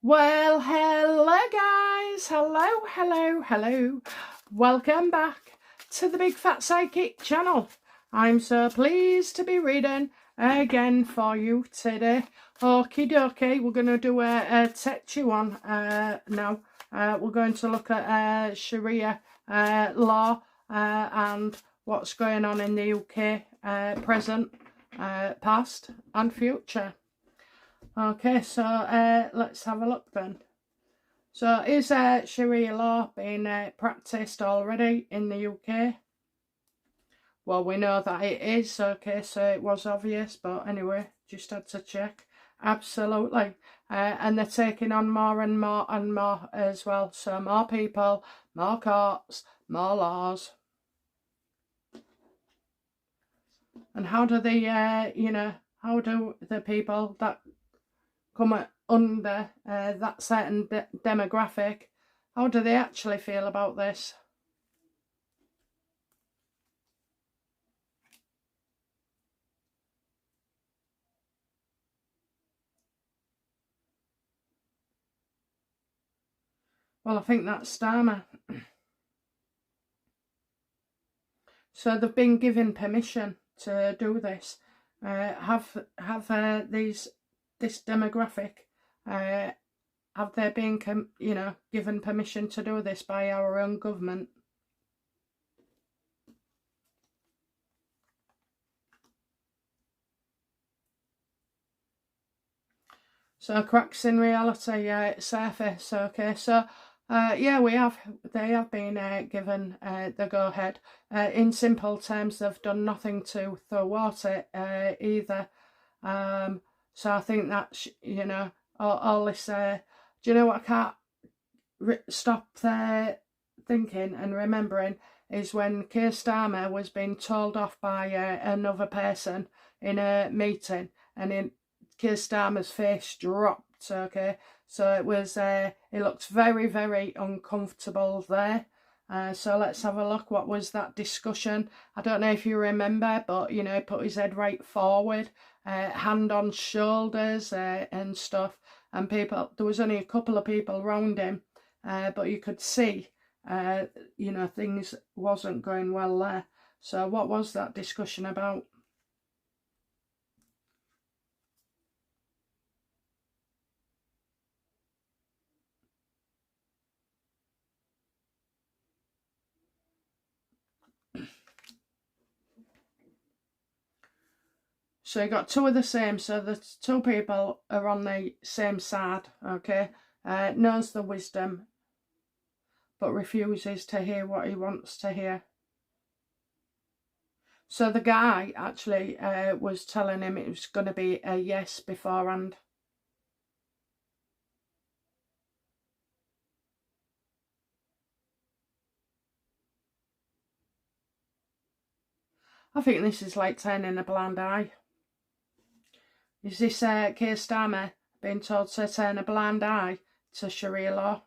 Well, hello guys, hello. Welcome back to the Big Fat Psychic channel. I'm so pleased to be reading again for you today. Okie dokie, we're going to do a Tetu one now. We're going to look at Sharia law and what's going on in the UK, present, past and future. Okay, so let's have a look then. So is Sharia law being practiced already in the UK? Well, we know that it is, okay, so it was obvious, but anyway, just had to check. Absolutely. And they're taking on more and more and more as well. So more people, more courts, more laws. And how do they, how do the people that come under that certain demographic, how do they actually feel about this? Well, I think that's Starmer. So they've been given permission to do this. Have this demographic, have they been given permission to do this by our own government? So cracks in reality surface. Okay, so yeah, they have been given the go-ahead. In simple terms, they've done nothing to thwart it either. So I think that, all this, do you know what I can't stop thinking and remembering is when Keir Starmer was being told off by another person in a meeting, and Keir Starmer's face dropped, okay? So it was, it looked very, very uncomfortable there. So let's have a look. What was that discussion? I don't know if you remember, but, he put his head right forward, hand on shoulders and stuff. And people, there was only a couple of people around him, but you could see, things wasn't going well there. So what was that discussion about? So you got two of the same, so the two people are on the same side, okay? Knows the wisdom, but refuses to hear what he wants to hear. So the guy actually was telling him it was going to be a yes beforehand. I think this is like turning a blind eye. Is this Keir Starmer being told to turn a blind eye to Sharia law?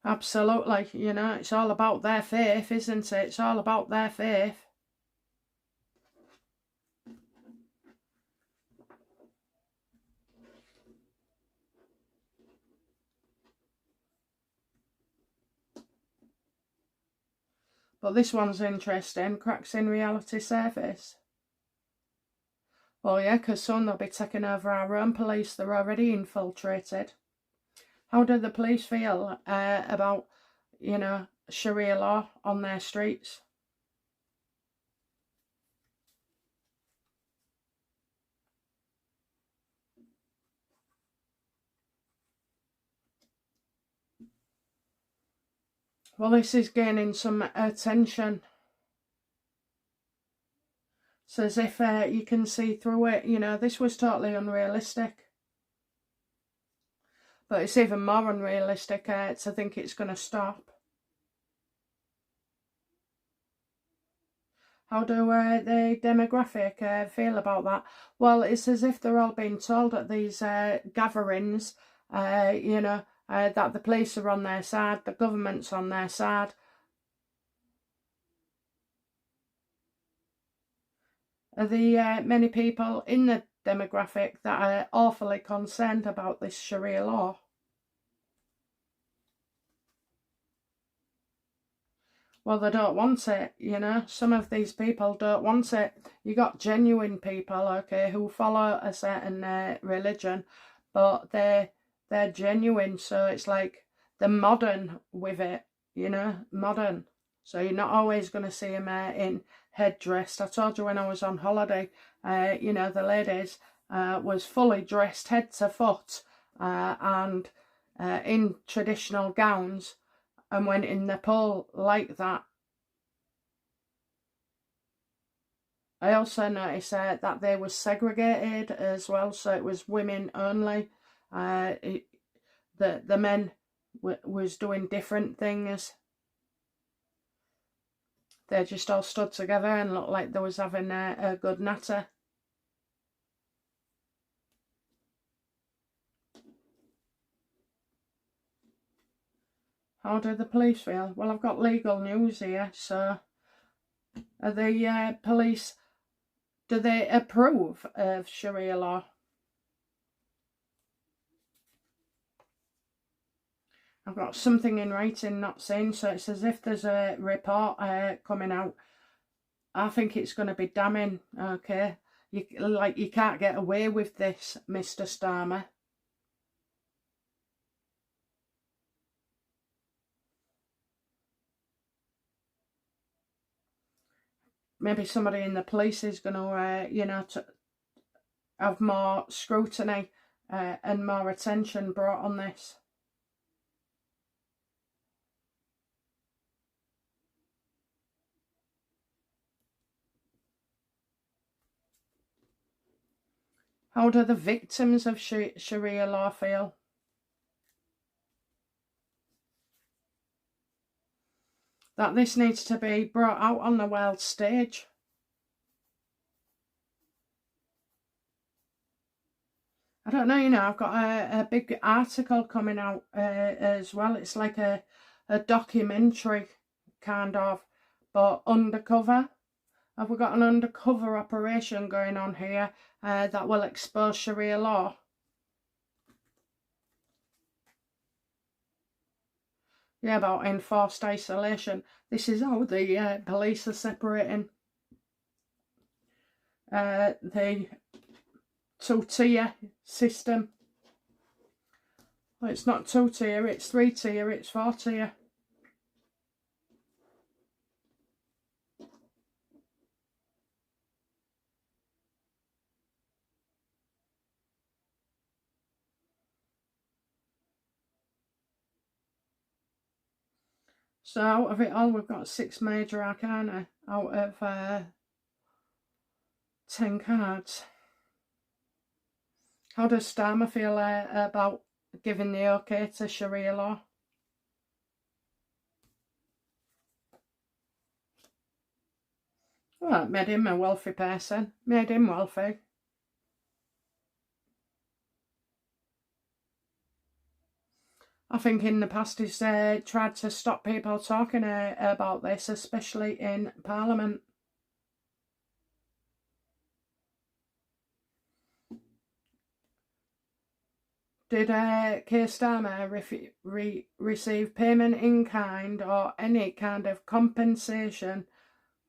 Absolutely, it's all about their faith, isn't it? It's all about their faith. But this one's interesting. Cracks in reality surface. Well, yeah, because soon they'll be taking over our own police. They're already infiltrated. How do the police feel about, Sharia law on their streets? Well, this is gaining some attention. So as if you can see through it, this was totally unrealistic. But it's even more unrealistic to think it's going to stop. How do the demographic feel about that? Well, it's as if they're all being told at these gatherings, that the police are on their side, the government's on their side. Are the many people in the demographic that are awfully concerned about this Sharia law. Well, they don't want it, you know. Some of these people don't want it. You got genuine people, okay, who follow a certain religion, but they're genuine. So it's like they're modern with it, you know, modern. So you're not always going to see them in headdress. I told you when I was on holiday, you know, the ladies was fully dressed head to foot and in traditional gowns, and went in the pool like that. I also noticed that they were segregated as well, so it was women only. The men was doing different things. They just all stood together and looked like they was having a good natter. How do the police feel? Well, I've got legal news here, so are the police, do they approve of Sharia law? I've got something in writing not saying, so it's as if there's a report coming out. I think it's going to be damning, okay? You can't get away with this, Mr. Starmer. Maybe somebody in the police is going to, you know, to have more scrutiny and more attention brought on this. How do the victims of Sharia law feel? That this needs to be brought out on the world stage. I don't know, you know, I've got a big article coming out as well. It's like a documentary, kind of, but undercover. Have we got an undercover operation going on here that will expose Sharia law? Yeah, about enforced isolation. This is how the police are separating the two-tier system. Well, it's not two-tier, it's three-tier, it's four-tier. So out of it all, we've got 6 major arcana out of 10 cards. How does Starmer feel about giving the okay to Sharia law? Well, it made him a wealthy person. Made him wealthy. I think in the past he's tried to stop people talking about this, especially in Parliament. Did Keir Starmer receive payment in kind or any kind of compensation,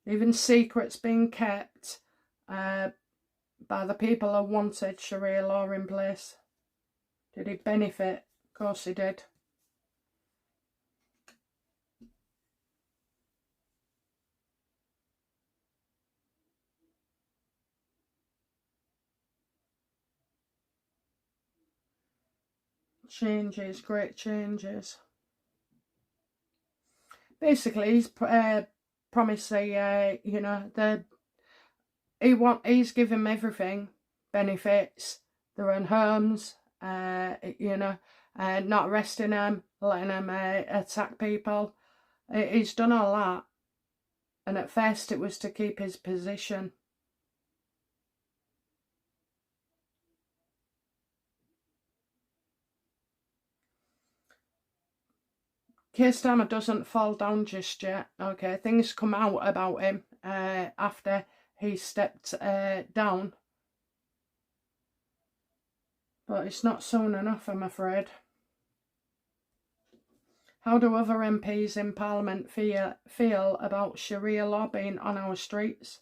even secrets being kept by the people who wanted Sharia law in place? Did he benefit? Of course he did. Changes, great changes. Basically, he's promised you know, he's given them everything, benefits, their own homes, you know, not arresting them, letting them attack people. He's done all that, and at first it was to keep his position. Keir Starmer doesn't fall down just yet, okay? Things come out about him after he stepped down. But it's not soon enough, I'm afraid. How do other MPs in Parliament feel about Sharia law being on our streets?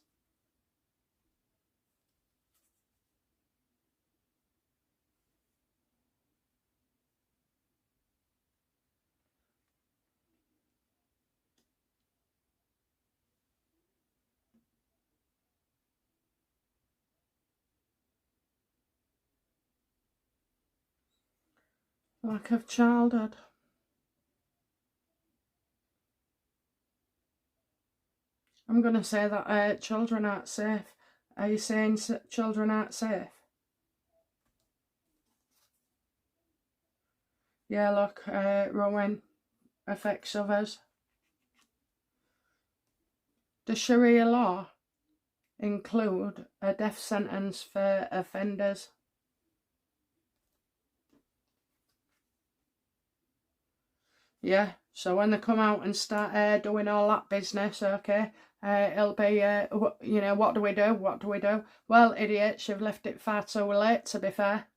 Lack of childhood. I'm going to say that children aren't safe. Are you saying children aren't safe? Yeah, look, Rowan affects others. Does Sharia law include a death sentence for offenders? Yeah, so when they come out and start doing all that business, okay, it'll be, you know, what do we do? What do we do? Well, idiots, you've left it far too late, to be fair.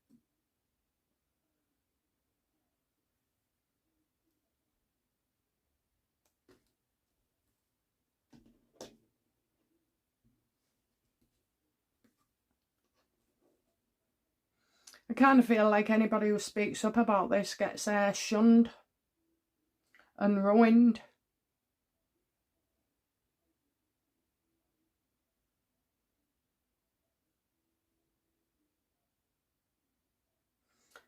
I kind of feel like anybody who speaks up about this gets shunned and ruined.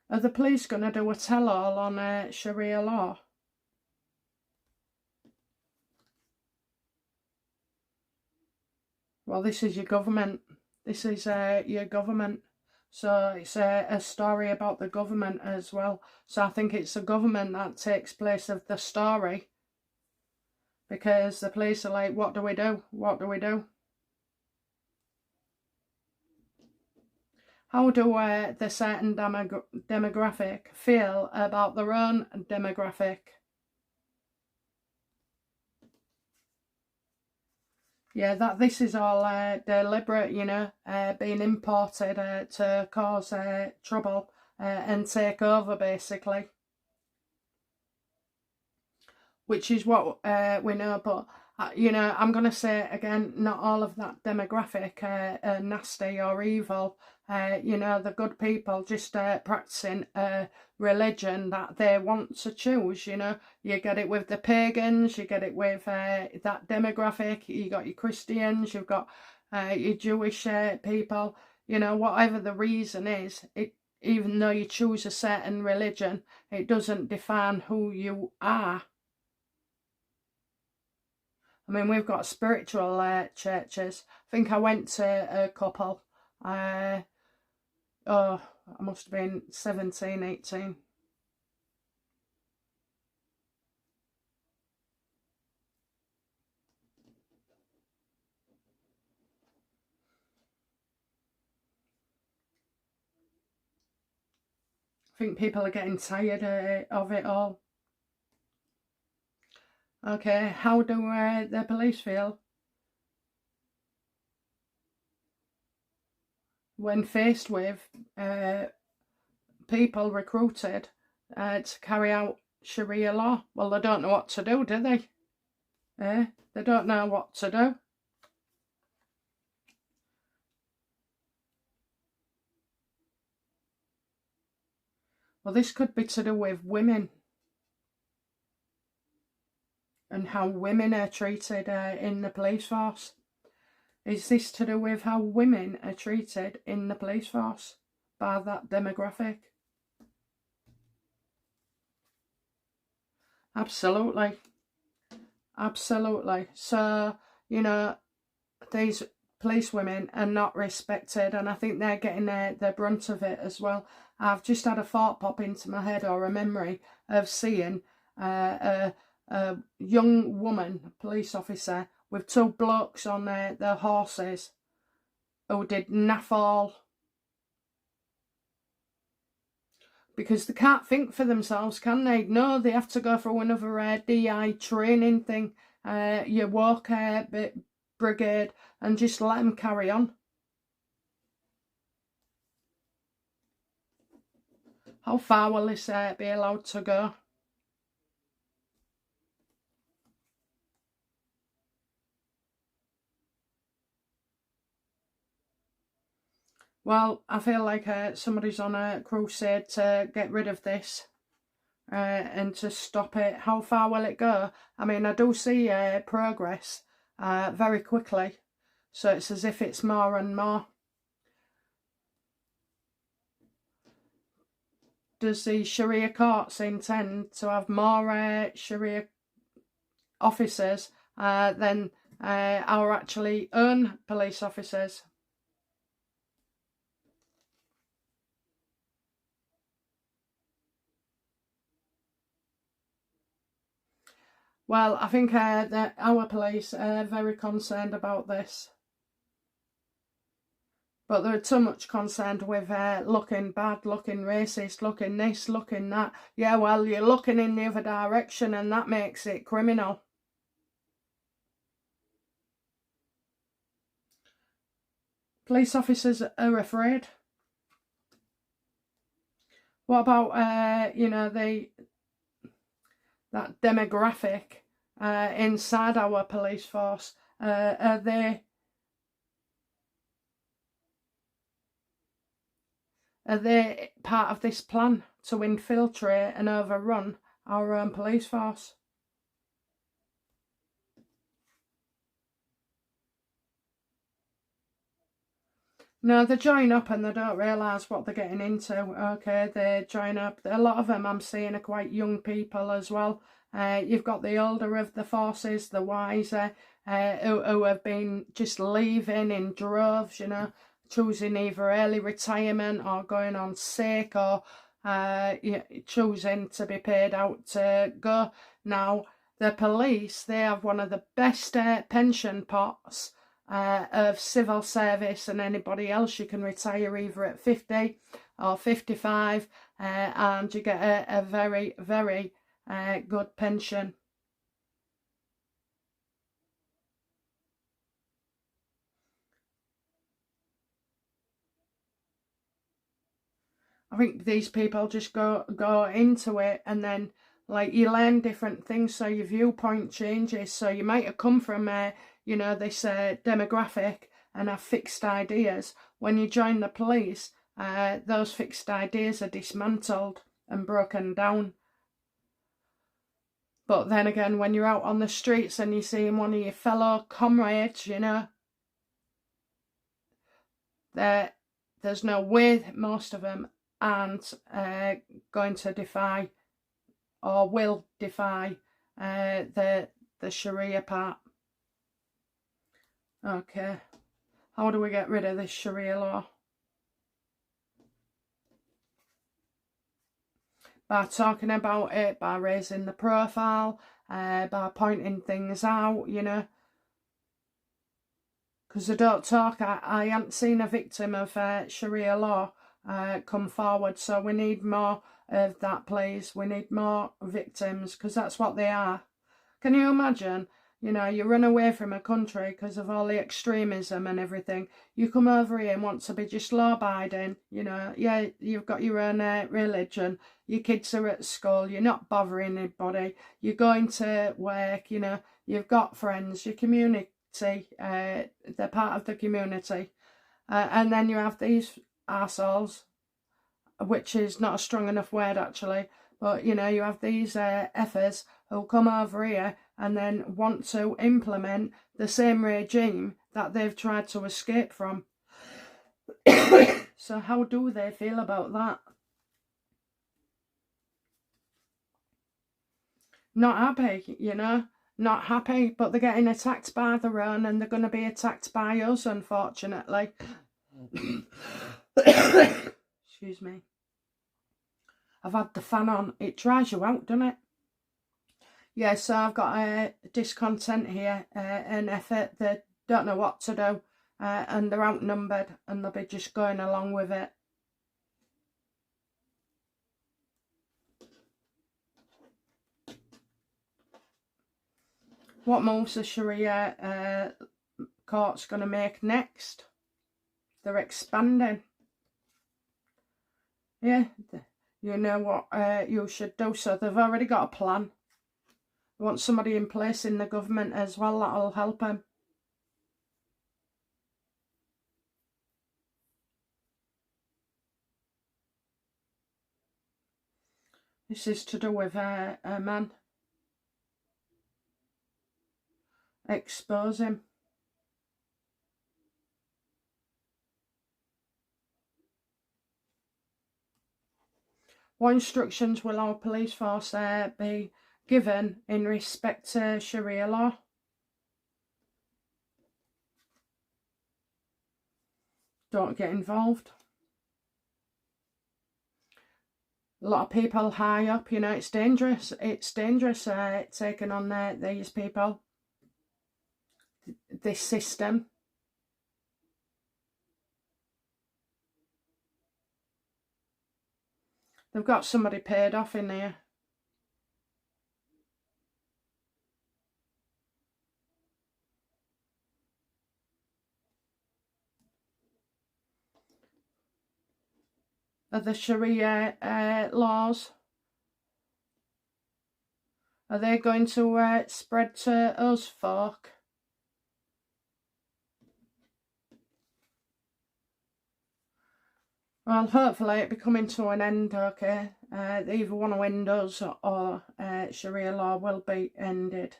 Are the police going to do a tell-all on Sharia law? Well, this is your government. This is your government. So it's a story about the government as well. So I think it's the government that takes place of the story. Because the police are like, what do we do? What do we do? How do the certain demographic feel about their own demographic? Yeah, that this is all deliberate, you know, being imported to cause trouble and take over, basically. Which is what we know, but, you know, I'm going to say, again, not all of that demographic are nasty or evil. You know, the good people just practicing a religion that they want to choose, you know. You get it with the pagans, you get it with that demographic, you got your Christians, you've got your Jewish people, you know, whatever the reason is, even though you choose a certain religion, it doesn't define who you are. I mean, we've got spiritual churches. I think I went to a couple. Oh, I must have been 17, 18. I think people are getting tired of it all. Okay, how do the police feel when faced with people recruited to carry out Sharia law? Well, they don't know what to do they? They don't know what to do. Well, this could be to do with women and how women are treated in the police force. Is this to do with how women are treated in the police force by that demographic? Absolutely. Absolutely. So, you know, these police women are not respected, and I think they're getting the brunt of it as well. I've just had a thought pop into my head, or a memory of seeing a young woman, police officer, with two blokes on their horses who did naff all. Because they can't think for themselves, can they? No, they have to go through another DI training thing, your walk brigade, and just let them carry on. How far will this be allowed to go? Well, I feel like somebody's on a crusade to get rid of this and to stop it. How far will it go? I mean, I do see progress very quickly, so it's as if it's more and more. Does the Sharia courts intend to have more Sharia officers than our actually own police officers? Well, I think that our police are very concerned about this. But they're too much concerned with looking bad, looking racist, looking this, looking that. Yeah, well, you're looking in the other direction and that makes it criminal. Police officers are afraid. What about, you know, that demographic inside our police force? Are they part of this plan to infiltrate and overrun our own police force? No, they join up and they don't realise what they're getting into. Okay, they join up. A lot of them I'm seeing are quite young people as well. You've got the older of the forces, the wiser, who have been just leaving in droves, you know, choosing either early retirement or going on sick or choosing to be paid out to go. Now, the police, they have one of the best pension pots of civil service, and anybody else. You can retire either at 50 or 55 and you get a very, very good pension. I think these people just go into it, and then like you learn different things, so your viewpoint changes. So you might have come from you know, this demographic and have fixed ideas. When you join the police, those fixed ideas are dismantled and broken down. But then again, when you're out on the streets and you're seeing one of your fellow comrades, you know, there's no way most of them aren't going to defy or will defy the Sharia part. Okay, how do we get rid of this Sharia law? By talking about it, by raising the profile, by pointing things out, you know. Because they don't talk. I haven't seen a victim of Sharia law come forward, so we need more of that, please. We need more victims, because that's what they are. Can you imagine? You know, you run away from a country because of all the extremism and everything. You come over here and want to be just law-abiding. You know, yeah, you've got your own religion. Your kids are at school. You're not bothering anybody. You're going to work, you know. You've got friends, your community. They're part of the community. And then you have these arseholes, which is not a strong enough word actually, but you know, you have these effers who come over here and then want to implement the same regime that they've tried to escape from. So how do they feel about that? Not happy, you know, not happy, but they're getting attacked by their own, and they're going to be attacked by us, unfortunately. Excuse me. I've had the fan on. It dries you out, doesn't it? Yeah, so I've got a discontent here, an effort. They don't know what to do, and they're outnumbered, and they'll be just going along with it. What moves the Sharia court's going to make next? They're expanding. Yeah, you know what you should do. So they've already got a plan. They want somebody in place in the government as well that'll help them. This is to do with a man. Expose him. What instructions will our police force be given in respect to Sharia law? Don't get involved. A lot of people high up, you know, it's dangerous. It's dangerous taking on these people. This system. They've got somebody paid off in here. Are the Sharia laws, are they going to spread to us folk? Well, hopefully it'll be coming to an end, okay? They either want to end us or Sharia law will be ended.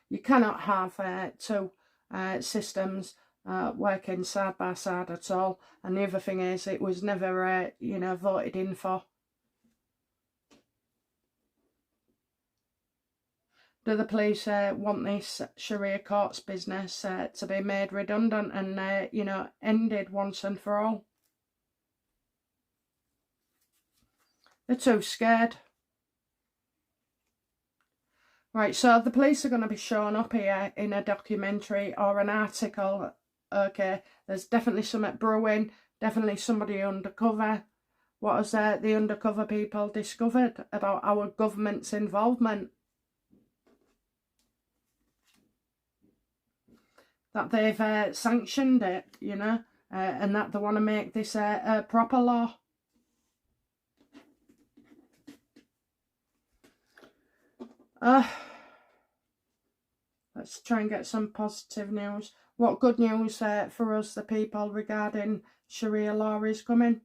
You cannot have two systems working side by side at all. And the other thing is, it was never, you know, voted in for. Do the police want this Sharia courts business to be made redundant and, you know, ended once and for all? They're too scared. Right, so the police are going to be showing up here in a documentary or an article. Okay, there's definitely something brewing, definitely somebody undercover. What has the undercover people discovered about our government's involvement? That they've sanctioned it, you know, and that they want to make this a proper law. Let's try and get some positive news. What good news for us, the people, regarding Sharia law is coming?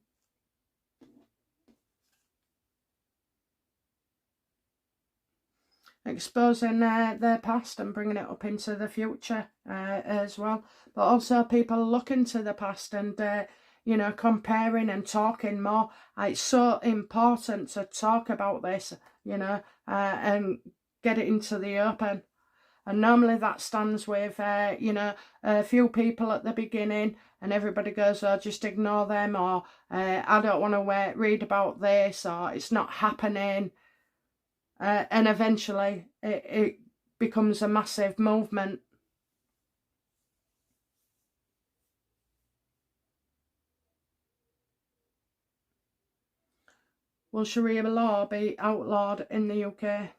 Exposing their past and bringing it up into the future as well. But also people looking to the past and, you know, comparing and talking more. It's so important to talk about this, you know, and get it into the open. And normally that stands with, you know, a few people at the beginning, and everybody goes, oh, just ignore them, or I don't want to read about this, or it's not happening. And eventually it becomes a massive movement. Will Sharia law be outlawed in the UK?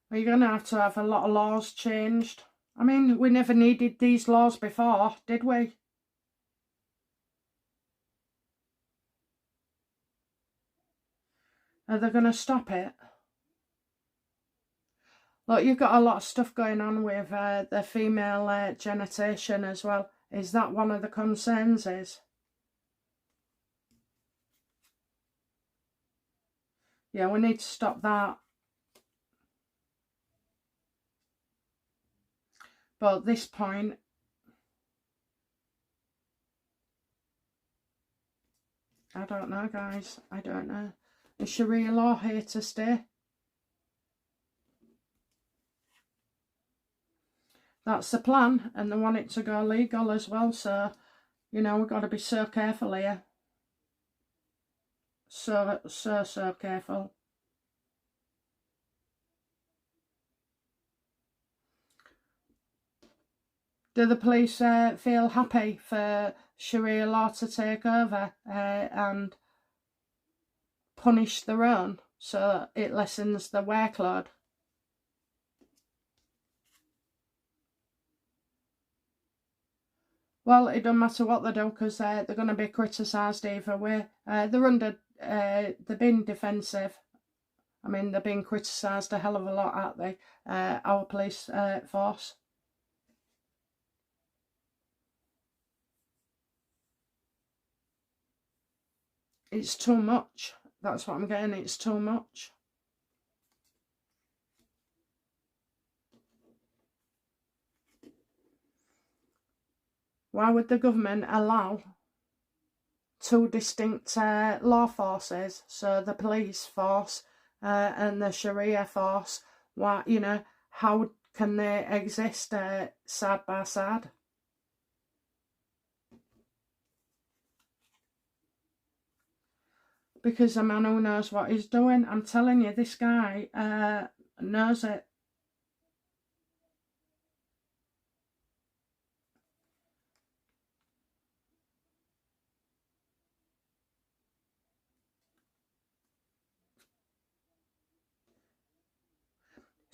Are you going to have a lot of laws changed? I mean, we never needed these laws before, did we? Are they going to stop it? Look, you've got a lot of stuff going on with the female genitation as well. Is that one of the concerns is? Yeah, we need to stop that. But at this point, I don't know, guys. I don't know. Is Sharia law here to stay? That's the plan, and they want it to go legal as well. So, you know, we've got to be so careful here. So careful. Do the police feel happy for Sharia law to take over and punish their own, so it lessens the workload? Well, it doesn't matter what they do, because they're going to be criticised either way. They're being defensive. I mean, they're being criticised a hell of a lot, aren't they? Our police force. It's too much. That's what I'm getting. It's too much. Why would the government allow two distinct law forces, so the police force and the Sharia force? Why, you know, how can they exist side by side? Because a man who knows what he's doing, I'm telling you, this guy knows it.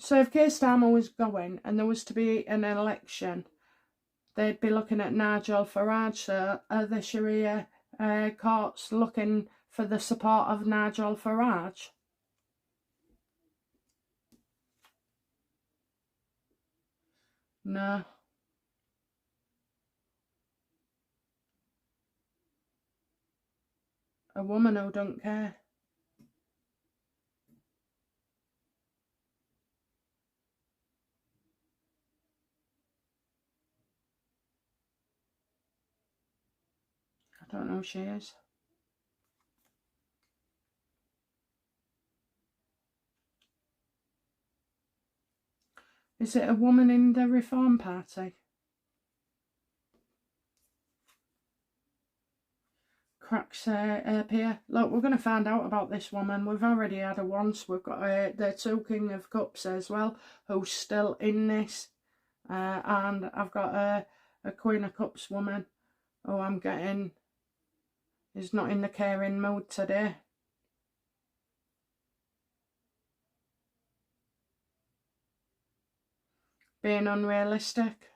So if Keir Starmer was going and there was to be an election, they'd be looking at Nigel Farage. So are the Sharia courts looking for the support of Nigel Farage? No. A woman who don't care. I don't know who she is. Is it a woman in the Reform Party? Cracks appear. Look, we're going to find out about this woman. We've already had her once. We've got the two King of Cups as well, who's still in this. And I've got a Queen of Cups woman who I'm getting is not in the caring mood today. Being unrealistic.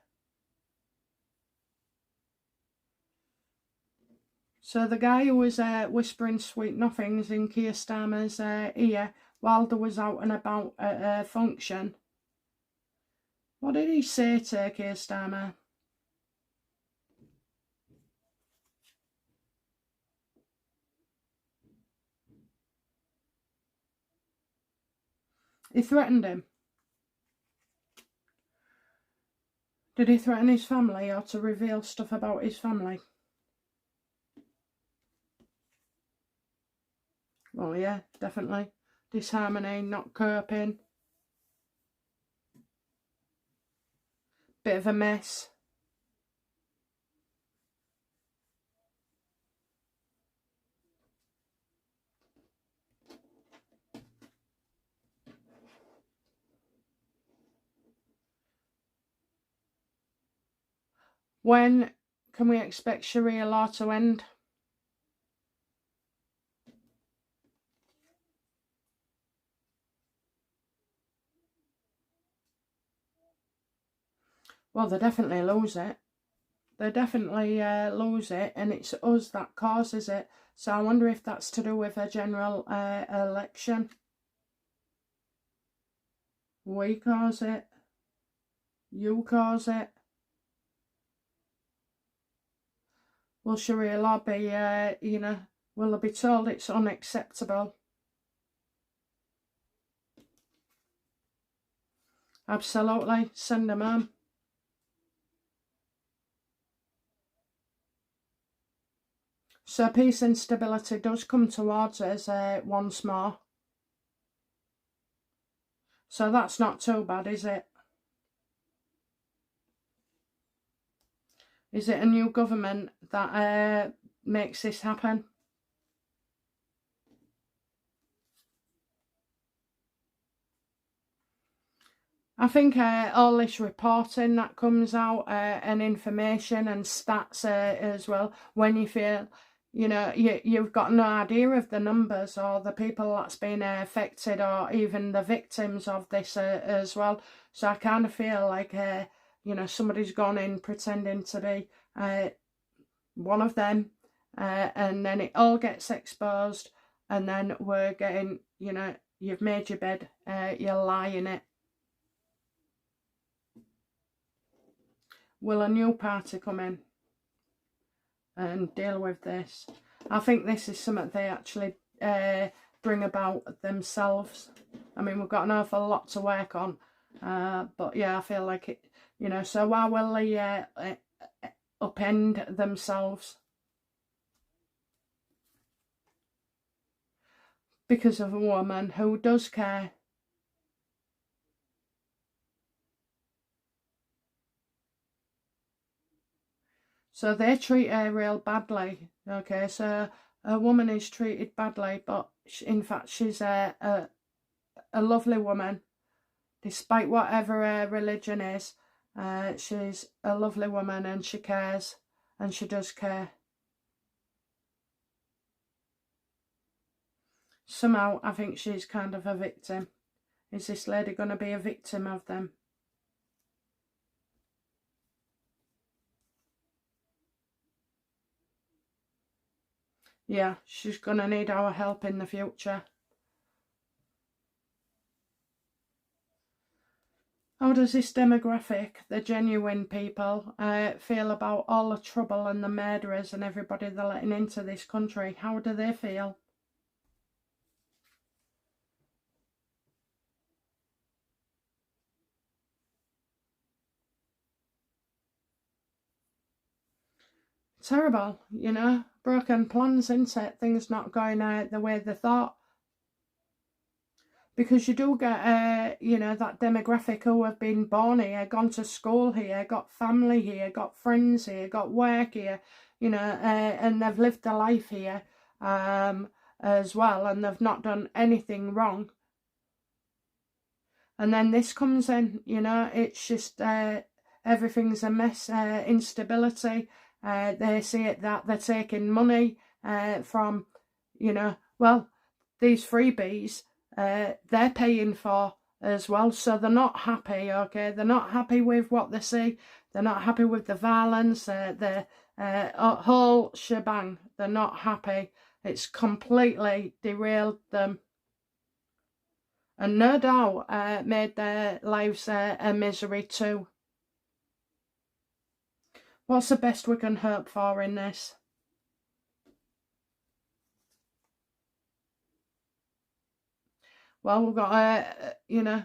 So the guy who was whispering sweet nothings in Keir Starmer's ear while there was out and about at a function. What did he say to Keir Starmer? He threatened him. Did he threaten his family or to reveal stuff about his family? Well, yeah, definitely. Disharmony, not coping. Bit of a mess. When can we expect Sharia law to end? Well, they definitely lose it. They definitely lose it, and it's us that causes it. So I wonder if that's to do with a general election. We cause it. You cause it. Will Sharia law be, you know, will they be told it's unacceptable? Absolutely. Send them home. So peace and stability does come towards us once more. So that's not too bad, is it? Is it a new government that makes this happen? I think all this reporting that comes out and information and stats as well, when you feel, you know, you've got no idea of the numbers or the people that's been affected or even the victims of this as well. So I kind of feel like you know, somebody's gone in pretending to be one of them, and then it all gets exposed, and then we're getting, you know, you've made your bed, you lie in it. Will a new party come in and deal with this? I think this is something they actually bring about themselves. I mean, we've got an awful lot to work on, but yeah, I feel like it, you know, so why will they upend themselves? Because of a woman who does care. So they treat her real badly, okay, so a woman is treated badly, but in fact she's a lovely woman, despite whatever her religion is. She's a lovely woman and she cares, and she does care. Somehow I think she's kind of a victim. Is this lady going to be a victim of them? Yeah, she's going to need our help in the future. How does this demographic, the genuine people, feel about all the trouble and the murderers and everybody they're letting into this country? How do they feel? Terrible, you know, broken plans, isn't it? Things not going the way they thought. Because you do get, you know, that demographic who have been born here, gone to school here, got family here, got friends here, got work here, you know, and they've lived their life here as well, and they've not done anything wrong. And then this comes in, you know, it's just everything's a mess, instability. They see it that they're taking money from, you know, well, these freebies, they're paying for as well, so they're not happy, okay? They're not happy with what they see. They're not happy with the violence, the whole shebang. They're not happy. It's completely derailed them. And no doubt made their lives a misery too. What's the best we can hope for in this? Well, we've got, you know,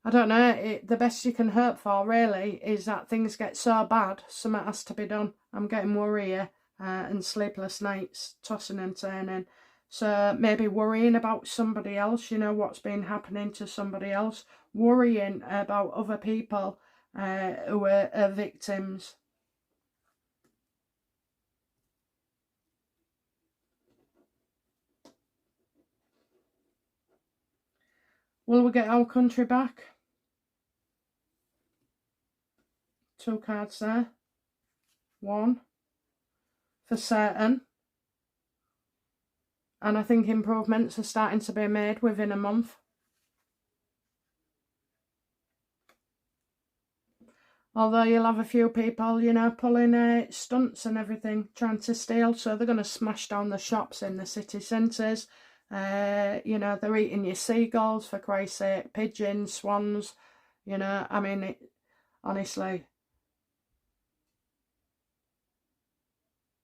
I don't know, the best you can hope for really is that things get so bad, something has to be done. I'm getting worried and sleepless nights, tossing and turning. So maybe worrying about somebody else, you know, what's been happening to somebody else. Worrying about other people who are victims. Will we get our country back? 2 cards there. 1. For certain. And I think improvements are starting to be made within a month. Although you'll have a few people, you know, pulling stunts and everything, trying to steal. So they're going to smash down the shops in the city centres. You know, they're eating your seagulls, for Christ's sake, pigeons, swans. You know, I mean, honestly,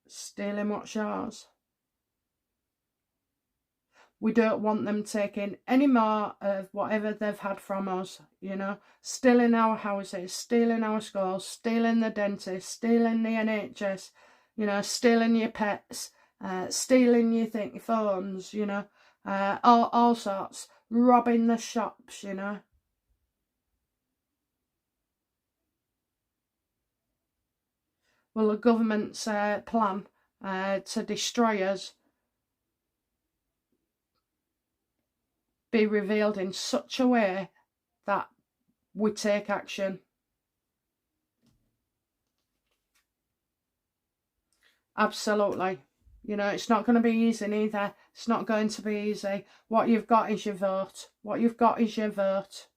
stealing what's yours. We don't want them taking any more of whatever they've had from us, you know. Stealing our houses, stealing our schools, stealing the dentist, stealing the NHS, you know, stealing your pets, stealing your phones, you know, all sorts, robbing the shops, you know. Well, the government's plan to destroy us be revealed in such a way that we take action. Absolutely. You know, it's not going to be easy either. It's not going to be easy. What you've got is your vote. What you've got is your vote.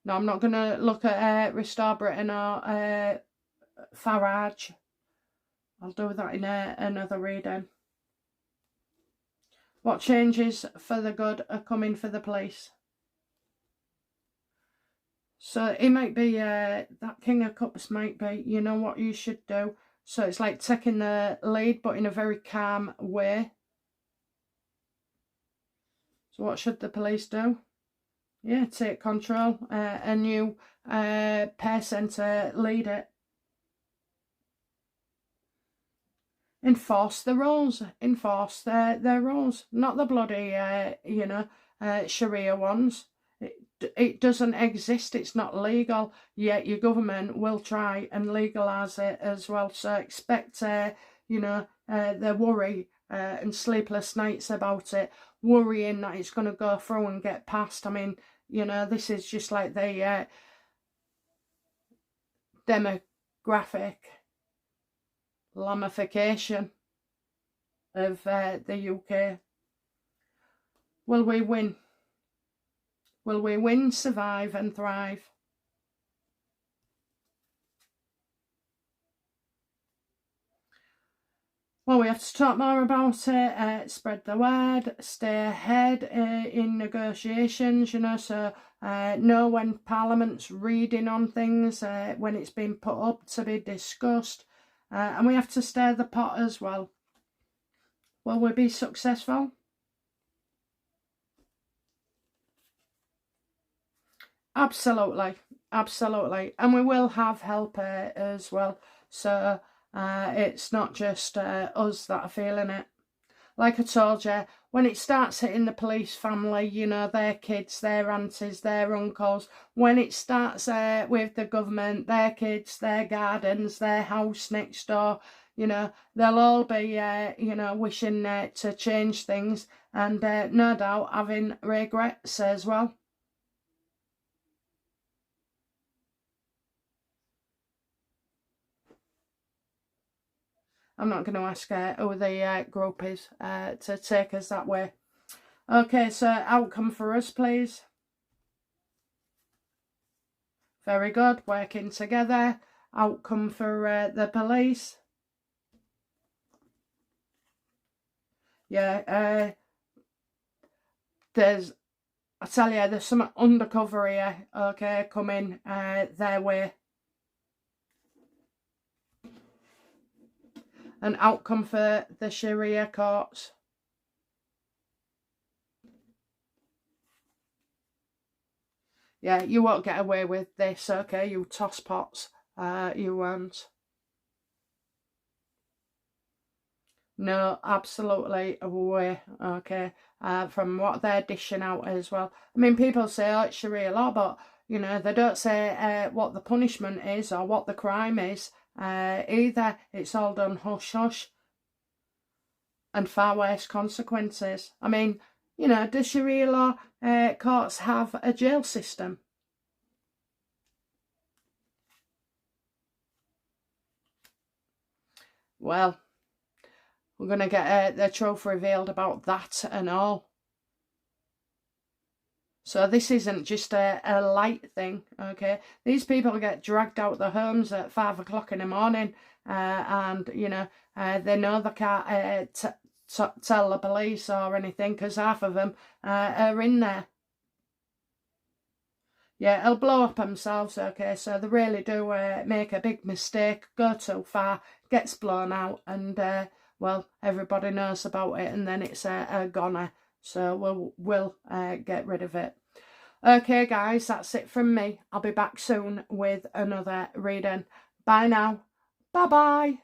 No, I'm not going to look at Restore Britain or Farage. I'll do that in another reading. What changes for the good are coming for the police? So it might be, that King of Cups might be, you know what you should do. So it's like taking the lead, but in a very calm way. So what should the police do? Yeah, take control. A new person to lead it. Enforce the rules. Enforce their rules. Not the bloody, you know, Sharia ones. It doesn't exist. It's not legal. Yet your government will try and legalise it as well. So expect, you know, the worry and sleepless nights about it, worrying that it's going to go through and get passed. I mean, you know, this is just like the demographic lamification of the UK. Will we win? Will we win, survive and thrive? Well, we have to talk more about it, spread the word, stay ahead in negotiations, you know, so know when Parliament's reading on things, when it's been put up to be discussed, and we have to stir the pot as well. Will we be successful? Absolutely, absolutely, and we will have help as well, so it's not just us that are feeling it. Like I told you, when it starts hitting the police family, you know, their kids, their aunties, their uncles, when it starts with the government, their kids, their gardens, their house next door, you know, they'll all be, you know, wishing to change things and no doubt having regrets as well. I'm not going to ask who the group is to take us that way. Okay, so outcome for us, please. Very good, working together. Outcome for the police. Yeah, I tell you, there's some undercover here, okay, coming their way. An outcome for the Sharia courts. Yeah, you won't get away with this, okay, you tosspots. You won't. No, absolutely away, okay, from what they're dishing out as well. I mean, people say, oh, it's Sharia law, but, you know, they don't say what the punishment is or what the crime is either. It's all done hush-hush and far worse consequences. I mean, you know, does Sharia law courts have a jail system? Well, we're going to get the truth revealed about that and all. So this isn't just a light thing, okay? These people get dragged out their homes at 5 o'clock in the morning and, you know, they know they can't tell the police or anything because half of them are in there. Yeah, they'll blow up themselves, okay? So they really do make a big mistake, go too far, gets blown out and, well, everybody knows about it and then it's a goner. So we'll get rid of it. Okay, guys, that's it from me. I'll be back soon with another reading. Bye now. Bye-bye.